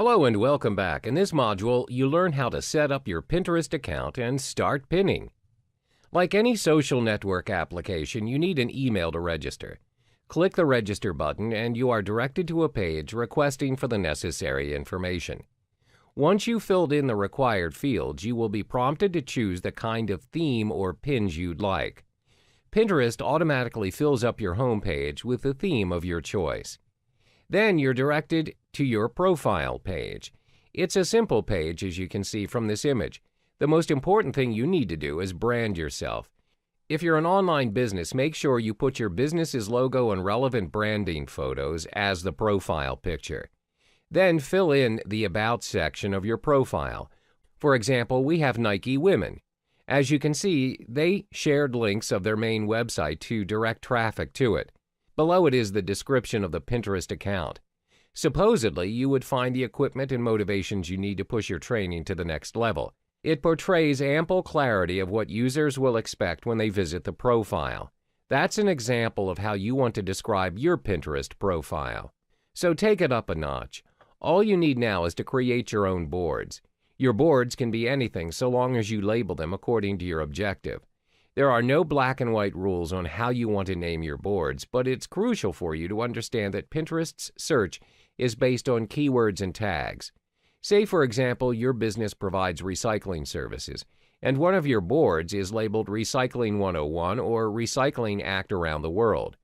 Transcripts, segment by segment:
Hello and welcome back. In this module, you learn how to set up your Pinterest account and start pinning. Like any social network application, you need an email to register. Click the register button and you are directed to a page requesting for the necessary information. Once you've filled in the required fields, you will be prompted to choose the kind of theme or pins you'd like. Pinterest automatically fills up your home page with the theme of your choice. Then you're directed to your profile page. It's a simple page, as you can see from this image. The most important thing you need to do is brand yourself. If you're an online business, make sure you put your business's logo and relevant branding photos as the profile picture. Then fill in the About section of your profile. For example, we have Nike Women. As you can see, they shared links of their main website to direct traffic to it. Below it is the description of the Pinterest account. Supposedly, you would find the equipment and motivations you need to push your training to the next level. It portrays ample clarity of what users will expect when they visit the profile. That's an example of how you want to describe your Pinterest profile. So take it up a notch. All you need now is to create your own boards. Your boards can be anything so long as you label them according to your objective. There are no black and white rules on how you want to name your boards, but it's crucial for you to understand that Pinterest's search is based on keywords and tags. Say, for example, your business provides recycling services, and one of your boards is labeled Recycling 101 or Recycling Act Around the World.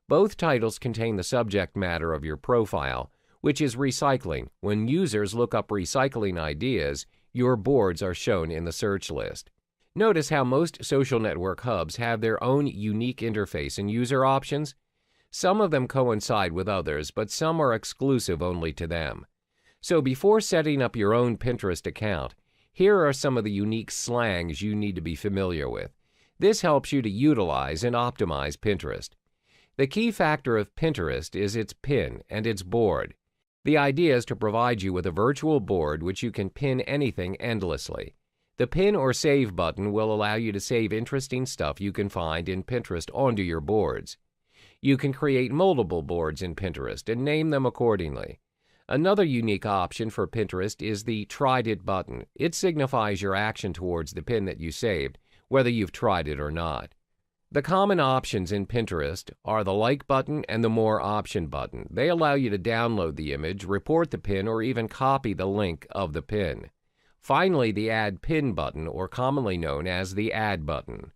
Both titles contain the subject matter of your profile, which is recycling. When users look up recycling ideas, your boards are shown in the search list. Notice how most social network hubs have their own unique interface and user options. Some of them coincide with others, but some are exclusive only to them. So before setting up your own Pinterest account, here are some of the unique slangs you need to be familiar with. This helps you to utilize and optimize Pinterest. The key factor of Pinterest is its pin and its board. The idea is to provide you with a virtual board which you can pin anything endlessly. The Pin or Save button will allow you to save interesting stuff you can find in Pinterest onto your boards. You can create multiple boards in Pinterest and name them accordingly. Another unique option for Pinterest is the Tried It button. It signifies your action towards the pin that you saved, whether you've tried it or not. The common options in Pinterest are the Like button and the More option button. They allow you to download the image, report the pin, or even copy the link of the pin. Finally, the Add Pin button, or commonly known as the Add button.